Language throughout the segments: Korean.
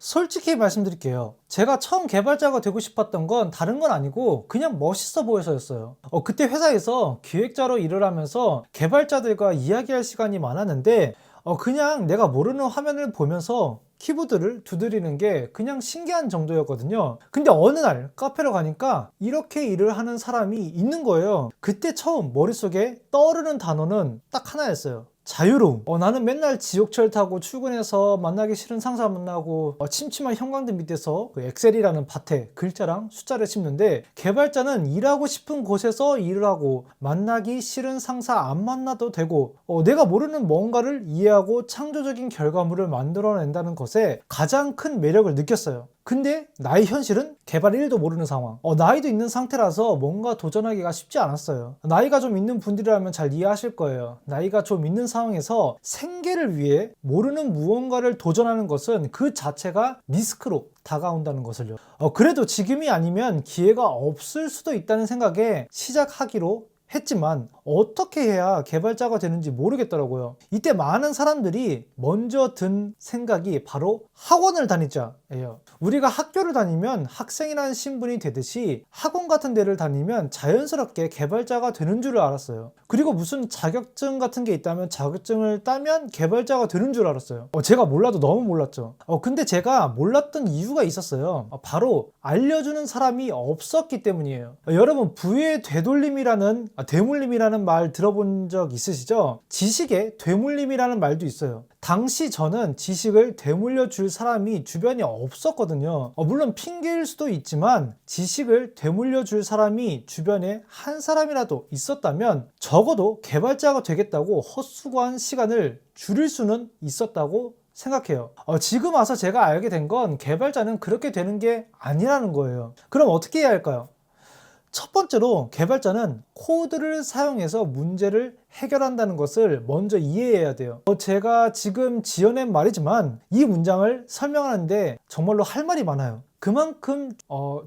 솔직히 말씀드릴게요. 제가 처음 개발자가 되고 싶었던 건 다른 건 아니고 그냥 멋있어 보여서였어요. 그때 회사에서 기획자로 일을 하면서 개발자들과 이야기할 시간이 많았는데 그냥 내가 모르는 화면을 보면서 키보드를 두드리는 게 그냥 신기한 정도였거든요. 근데 어느 날 카페로 가니까 이렇게 일을 하는 사람이 있는 거예요. 그때 처음 머릿속에 떠오르는 단어는 딱 하나였어요. 자유로움. 나는 맨날 지옥철 타고 출근해서 만나기 싫은 상사 만나고 침침한 형광등 밑에서 그 엑셀이라는 밭에 글자랑 숫자를 씹는데, 개발자는 일하고 싶은 곳에서 일을 하고 만나기 싫은 상사 안 만나도 되고 내가 모르는 뭔가를 이해하고 창조적인 결과물을 만들어낸다는 것에 가장 큰 매력을 느꼈어요. 근데 나의 현실은 개발 1도 모르는 상황. 나이도 있는 상태라서 뭔가 도전하기가 쉽지 않았어요. 나이가 좀 있는 분들이라면 잘 이해하실 거예요. 나이가 좀 있는 상황에서 생계를 위해 모르는 무언가를 도전하는 것은 그 자체가 리스크로 다가온다는 것을요. 그래도 지금이 아니면 기회가 없을 수도 있다는 생각에 시작하기로 했지만 어떻게 해야 개발자가 되는지 모르겠더라고요. 이때 많은 사람들이 먼저 든 생각이 바로 학원을 다니자예요. 우리가 학교를 다니면 학생이라는 신분이 되듯이 학원 같은 데를 다니면 자연스럽게 개발자가 되는 줄 알았어요. 그리고 무슨 자격증 같은 게 있다면 자격증을 따면 개발자가 되는 줄 알았어요. 제가 몰라도 너무 몰랐죠. 근데 제가 몰랐던 이유가 있었어요. 바로 알려주는 사람이 없었기 때문이에요. 여러분, 부의 되돌림이라는 되물림이라는 말 들어본 적 있으시죠? 지식의 되물림이라는 말도 있어요. 당시 저는 지식을 되물려 줄 사람이 주변에 없었거든요. 물론 핑계일 수도 있지만 지식을 되물려 줄 사람이 주변에 한 사람이라도 있었다면 적어도 개발자가 되겠다고 헛수고한 시간을 줄일 수는 있었다고 생각해요. 지금 와서 제가 알게 된 건 개발자는 그렇게 되는 게 아니라는 거예요. 그럼 어떻게 해야 할까요? 첫 번째로 개발자는 코드를 사용해서 문제를 해결한다는 것을 먼저 이해해야 돼요. 제가 지금 지어낸 말이지만 이 문장을 설명하는데 정말로 할 말이 많아요. 그만큼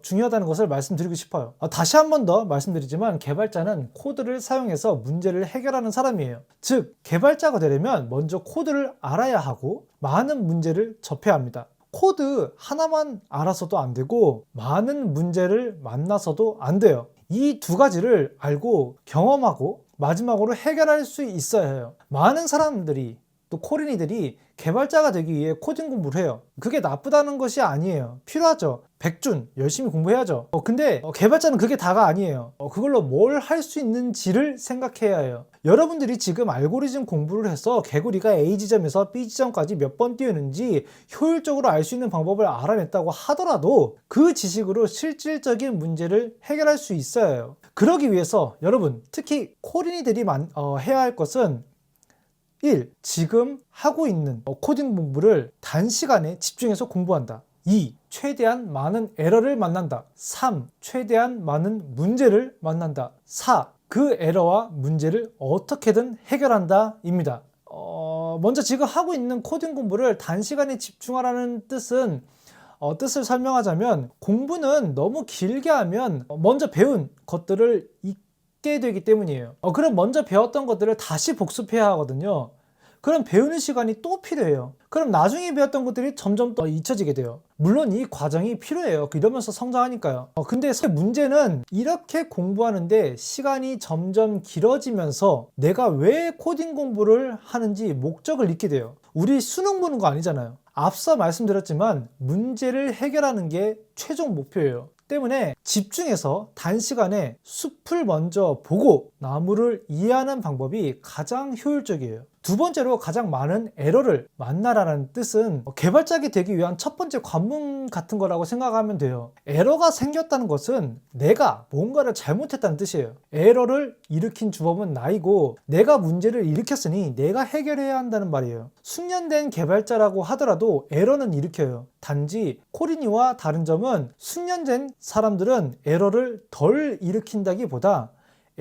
중요하다는 것을 말씀드리고 싶어요. 다시 한 번 더 말씀드리지만 개발자는 코드를 사용해서 문제를 해결하는 사람이에요. 즉, 개발자가 되려면 먼저 코드를 알아야 하고 많은 문제를 접해야 합니다. 코드 하나만 알아서도 안 되고 많은 문제를 만나서도 안 돼요. 이 두 가지를 알고 경험하고 마지막으로 해결할 수 있어야 해요. 많은 사람들이, 또 코린이들이 개발자가 되기 위해 코딩 공부를 해요. 그게 나쁘다는 것이 아니에요. 필요하죠. 백준 열심히 공부해야죠. 근데 개발자는 그게 다가 아니에요. 그걸로 뭘 할 수 있는지를 생각해야 해요. 여러분들이 지금 알고리즘 공부를 해서 개구리가 A 지점에서 B 지점까지 몇 번 뛰었는지 효율적으로 알 수 있는 방법을 알아냈다고 하더라도 그 지식으로 실질적인 문제를 해결할 수 있어야 해요. 그러기 위해서 여러분, 특히 코린이들이 해야 할 것은 1. 지금 하고 있는 코딩 공부를 단시간에 집중해서 공부한다. 2. 최대한 많은 에러를 만난다. 3. 최대한 많은 문제를 만난다. 4. 그 에러와 문제를 어떻게든 해결한다 입니다. 먼저 지금 하고 있는 코딩 공부를 단시간에 집중하라는 뜻은 뜻을 설명하자면, 공부는 너무 길게 하면 먼저 배운 것들을 잊게 되기 때문이에요. 그럼 먼저 배웠던 것들을 다시 복습해야 하거든요. 그럼 배우는 시간이 또 필요해요. 그럼 나중에 배웠던 것들이 점점 더 잊혀지게 돼요. 물론 이 과정이 필요해요. 이러면서 성장하니까요. 근데 문제는 이렇게 공부하는데 시간이 점점 길어지면서 내가 왜 코딩 공부를 하는지 목적을 잃게 돼요. 우리 수능 보는 거 아니잖아요. 앞서 말씀드렸지만 문제를 해결하는 게 최종 목표예요. 때문에 집중해서 단시간에 숲을 먼저 보고 나무를 이해하는 방법이 가장 효율적이에요. 두 번째로, 가장 많은 에러를 만나라는 뜻은 개발자가 되기 위한 첫 번째 관문 같은 거라고 생각하면 돼요. 에러가 생겼다는 것은 내가 뭔가를 잘못했다는 뜻이에요. 에러를 일으킨 주범은 나이고 내가 문제를 일으켰으니 내가 해결해야 한다는 말이에요. 숙련된 개발자라고 하더라도 에러는 일으켜요. 단지 코린이와 다른 점은 숙련된 사람들은 에러를 덜 일으킨다기보다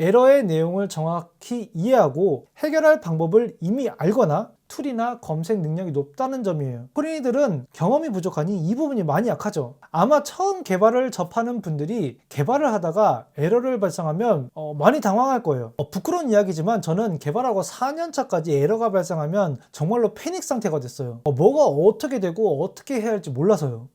에러의 내용을 정확히 이해하고 해결할 방법을 이미 알거나 툴이나 검색 능력이 높다는 점이에요. 코린이들은 경험이 부족하니 이 부분이 많이 약하죠. 아마 처음 개발을 접하는 분들이 개발을 하다가 에러를 발생하면 많이 당황할 거예요. 부끄러운 이야기지만 저는 개발하고 4년 차까지 에러가 발생하면 정말로 패닉 상태가 됐어요. 뭐가 어떻게 되고 어떻게 해야 할지 몰라서요.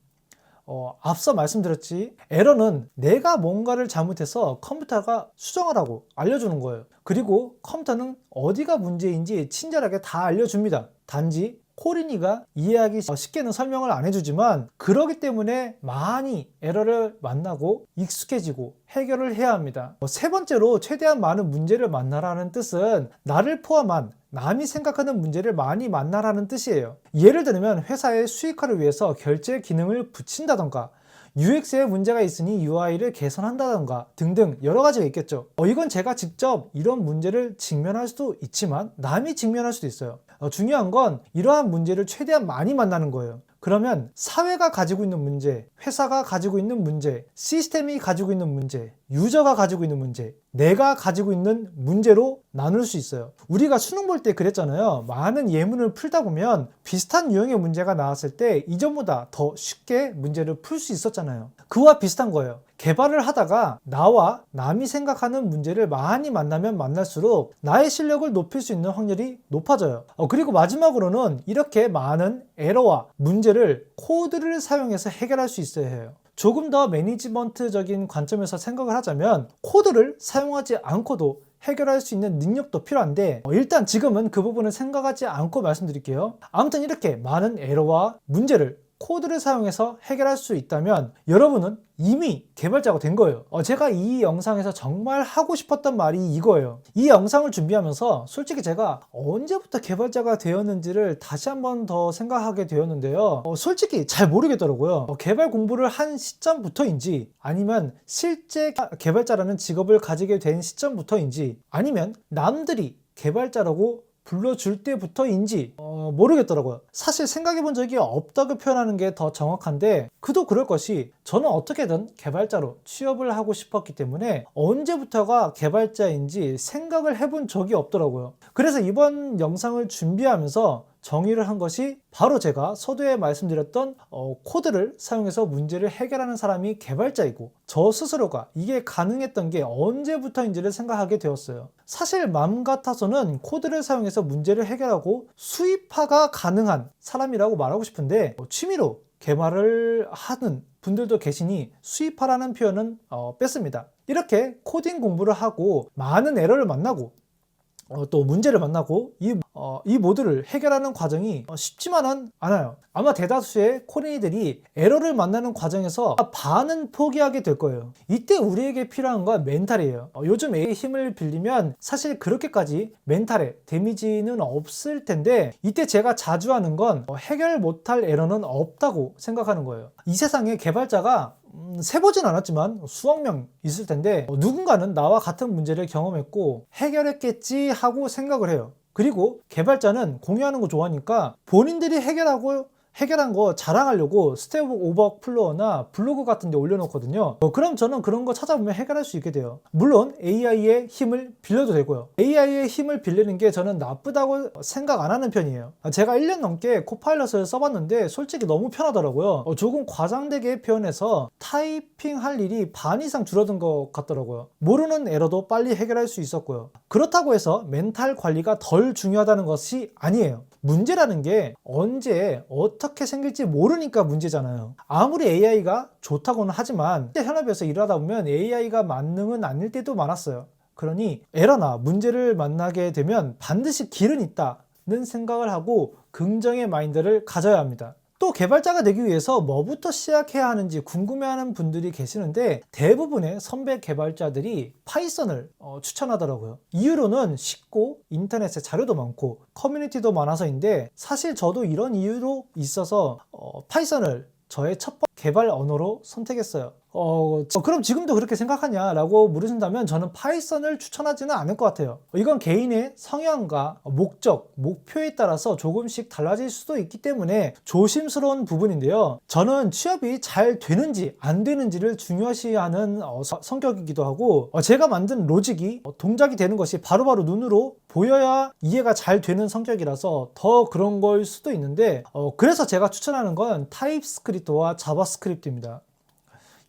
앞서 말씀드렸지, 에러는 내가 뭔가를 잘못해서 컴퓨터가 수정하라고 알려주는 거예요. 그리고 컴퓨터는 어디가 문제인지 친절하게 다 알려줍니다. 단지 코린이가 이해하기 쉽게는 설명을 안 해주지만, 그러기 때문에 많이 에러를 만나고 익숙해지고 해결을 해야 합니다. 세 번째로, 최대한 많은 문제를 만나라는 뜻은 나를 포함한 남이 생각하는 문제를 많이 만나라는 뜻이에요. 예를 들면 회사의 수익화를 위해서 결제 기능을 붙인다던가, UX에 문제가 있으니 UI를 개선한다던가 등등 여러 가지가 있겠죠. 이건 제가 직접 이런 문제를 직면할 수도 있지만 남이 직면할 수도 있어요. 중요한 건 이러한 문제를 최대한 많이 만나는 거예요. 그러면 사회가 가지고 있는 문제, 회사가 가지고 있는 문제, 시스템이 가지고 있는 문제, 유저가 가지고 있는 문제, 내가 가지고 있는 문제로 나눌 수 있어요. 우리가 수능 볼 때 그랬잖아요. 많은 예문을 풀다 보면 비슷한 유형의 문제가 나왔을 때 이전보다 더 쉽게 문제를 풀 수 있었잖아요. 그와 비슷한 거예요. 개발을 하다가 나와 남이 생각하는 문제를 많이 만나면 만날수록 나의 실력을 높일 수 있는 확률이 높아져요. 그리고 마지막으로는 이렇게 많은 에러와 문제를 코드를 사용해서 해결할 수 있어야 해요. 조금 더 매니지먼트적인 관점에서 생각을 하자면 코드를 사용하지 않고도 해결할 수 있는 능력도 필요한데, 일단 지금은 그 부분을 생각하지 않고 말씀드릴게요. 아무튼 이렇게 많은 에러와 문제를 코드를 사용해서 해결할 수 있다면 여러분은 이미 개발자가 된 거예요. 제가 이 영상에서 정말 하고 싶었던 말이 이거예요. 이 영상을 준비하면서 솔직히 제가 언제부터 개발자가 되었는지를 다시 한번 더 생각하게 되었는데요. 솔직히 잘 모르겠더라고요. 개발 공부를 한 시점부터인지, 아니면 실제 개발자라는 직업을 가지게 된 시점부터인지, 아니면 남들이 개발자라고 불러줄 때부터인지 모르겠더라고요. 사실 생각해 본 적이 없다고 표현하는 게 더 정확한데, 그도 그럴 것이 저는 어떻게든 개발자로 취업을 하고 싶었기 때문에 언제부터가 개발자인지 생각을 해본 적이 없더라고요. 그래서 이번 영상을 준비하면서 정의를 한 것이 바로 제가 서두에 말씀드렸던 코드를 사용해서 문제를 해결하는 사람이 개발자이고, 저 스스로가 이게 가능했던 게 언제부터인지를 생각하게 되었어요. 사실 마음 같아서는 코드를 사용해서 문제를 해결하고 수입화가 가능한 사람이라고 말하고 싶은데, 취미로 개발을 하는 분들도 계시니 수입화라는 표현은 뺐습니다. 이렇게 코딩 공부를 하고 많은 에러를 만나고 또 문제를 만나고 이 모두를 해결하는 과정이 쉽지만은 않아요. 아마 대다수의 코린이들이 에러를 만나는 과정에서 반은 포기하게 될 거예요. 이때 우리에게 필요한 건 멘탈이에요. 요즘 AI의 힘을 빌리면 사실 그렇게까지 멘탈에 데미지는 없을 텐데, 이때 제가 자주 하는 건 해결 못할 에러는 없다고 생각하는 거예요. 이 세상에 개발자가 세보진 않았지만 수억 명 있을 텐데, 누군가는 나와 같은 문제를 경험했고 해결했겠지 하고 생각을 해요. 그리고 개발자는 공유하는 거 좋아하니까 본인들이 해결한 거 자랑하려고 스택 오버플로어나 블로그 같은 데 올려놓거든요. 그럼 저는 그런 거 찾아보면 해결할 수 있게 돼요. 물론 AI의 힘을 빌려도 되고요. AI의 힘을 빌리는 게 저는 나쁘다고 생각 안 하는 편이에요. 제가 1년 넘게 코파일럿을 써봤는데 솔직히 너무 편하더라고요. 조금 과장되게 표현해서 타이핑할 일이 반 이상 줄어든 것 같더라고요. 모르는 에러도 빨리 해결할 수 있었고요. 그렇다고 해서 멘탈 관리가 덜 중요하다는 것이 아니에요. 문제라는 게 언제 어떻게 생길지 모르니까 문제잖아요. 아무리 AI가 좋다고는 하지만 현업에서 일하다 보면 AI가 만능은 아닐 때도 많았어요. 그러니 에러나 문제를 만나게 되면 반드시 길은 있다는 생각을 하고 긍정의 마인드를 가져야 합니다. 또 개발자가 되기 위해서 뭐부터 시작해야 하는지 궁금해하는 분들이 계시는데, 대부분의 선배 개발자들이 파이썬을 추천하더라고요. 이유로는 쉽고 인터넷에 자료도 많고 커뮤니티도 많아서인데, 사실 저도 이런 이유로 있어서 파이썬을 저의 첫 번째 개발 언어로 선택했어요. 그럼 지금도 그렇게 생각하냐라고 물으신다면 저는 파이썬을 추천하지는 않을 것 같아요. 이건 개인의 성향과 목적, 목표에 따라서 조금씩 달라질 수도 있기 때문에 조심스러운 부분인데요. 저는 취업이 잘 되는지 안 되는지를 중요시하는 성격이기도 하고, 제가 만든 로직이 동작이 되는 것이 바로바로 눈으로 보여야 이해가 잘 되는 성격이라서 더 그런 걸 수도 있는데, 그래서 제가 추천하는 건 타입스크립트와 자바스크립트입니다.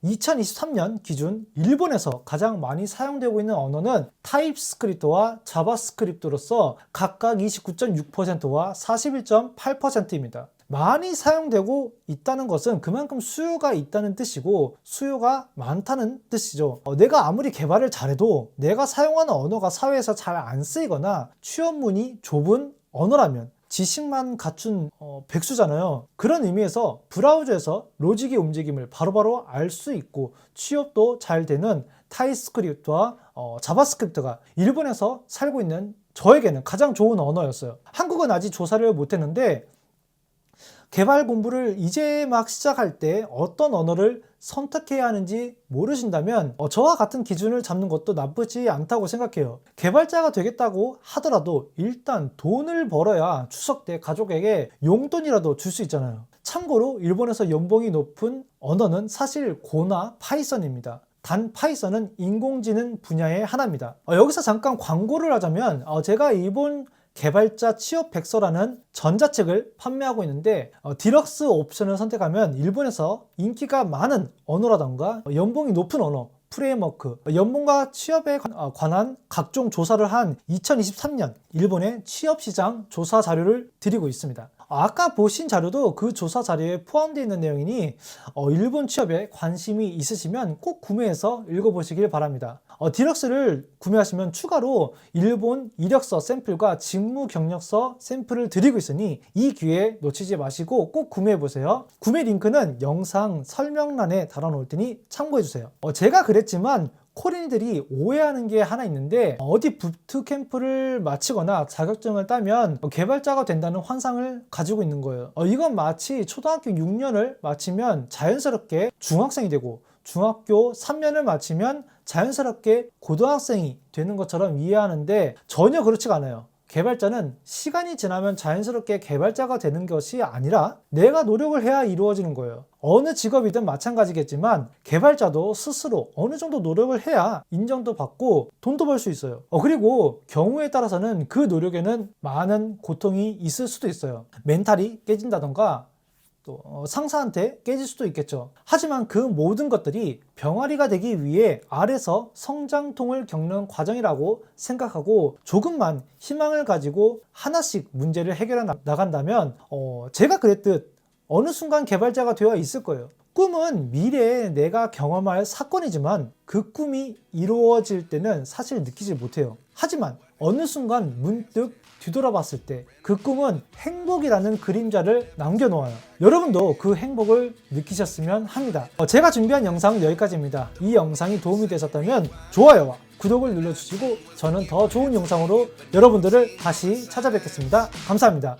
2023년 기준 일본에서 가장 많이 사용되고 있는 언어는 타입스크립트와 자바스크립트로서 각각 29.6%와 41.8%입니다. 많이 사용되고 있다는 것은 그만큼 수요가 있다는 뜻이고 수요가 많다는 뜻이죠. 내가 아무리 개발을 잘해도 내가 사용하는 언어가 사회에서 잘 안 쓰이거나 취업문이 좁은 언어라면 지식만 갖춘 백수잖아요. 그런 의미에서 브라우저에서 로직의 움직임을 바로바로 알 수 있고 취업도 잘 되는 타입스크립트와 자바스크립트가 일본에서 살고 있는 저에게는 가장 좋은 언어였어요. 한국은 아직 조사를 못했는데 개발 공부를 이제 막 시작할 때 어떤 언어를 선택해야 하는지 모르신다면 저와 같은 기준을 잡는 것도 나쁘지 않다고 생각해요. 개발자가 되겠다고 하더라도 일단 돈을 벌어야 추석 때 가족에게 용돈이라도 줄 수 있잖아요. 참고로 일본에서 연봉이 높은 언어는 사실 고나 파이썬입니다. 단 파이썬은 인공지능 분야의 하나입니다. 여기서 잠깐 광고를 하자면 제가 일본 개발자 취업 백서라는 전자책을 판매하고 있는데 디럭스 옵션을 선택하면 일본에서 인기가 많은 언어라던가 연봉이 높은 언어, 프레임워크, 연봉과 취업에 관한 각종 조사를 한 2023년 일본의 취업시장 조사 자료를 드리고 있습니다. 아까 보신 자료도 그 조사 자료에 포함되어 있는 내용이니 일본 취업에 관심이 있으시면 꼭 구매해서 읽어보시길 바랍니다. 디럭스를 구매하시면 추가로 일본 이력서 샘플과 직무 경력서 샘플을 드리고 있으니 이 기회 놓치지 마시고 꼭 구매해보세요. 구매 링크는 영상 설명란에 달아놓을 테니 참고해주세요. 제가 그랬지만 코린이들이 오해하는 게 하나 있는데 어디 부트캠프를 마치거나 자격증을 따면 개발자가 된다는 환상을 가지고 있는 거예요. 이건 마치 초등학교 6년을 마치면 자연스럽게 중학생이 되고 중학교 3년을 마치면 자연스럽게 고등학생이 되는 것처럼 이해하는데 전혀 그렇지가 않아요. 개발자는 시간이 지나면 자연스럽게 개발자가 되는 것이 아니라 내가 노력을 해야 이루어지는 거예요. 어느 직업이든 마찬가지겠지만 개발자도 스스로 어느 정도 노력을 해야 인정도 받고 돈도 벌 수 있어요. 그리고 경우에 따라서는 그 노력에는 많은 고통이 있을 수도 있어요. 멘탈이 깨진다던가 또 상사한테 깨질 수도 있겠죠. 하지만 그 모든 것들이 병아리가 되기 위해 아래서 성장통을 겪는 과정이라고 생각하고 조금만 희망을 가지고 하나씩 문제를 해결해 나간다면 제가 그랬듯 어느 순간 개발자가 되어 있을 거예요. 꿈은 미래에 내가 경험할 사건이지만 그 꿈이 이루어질 때는 사실 느끼지 못해요. 하지만 어느 순간 문득 뒤돌아봤을 때 그 꿈은 행복이라는 그림자를 남겨놓아요. 여러분도 그 행복을 느끼셨으면 합니다. 제가 준비한 영상은 여기까지입니다. 이 영상이 도움이 되셨다면 좋아요와 구독을 눌러주시고 저는 더 좋은 영상으로 여러분들을 다시 찾아뵙겠습니다. 감사합니다.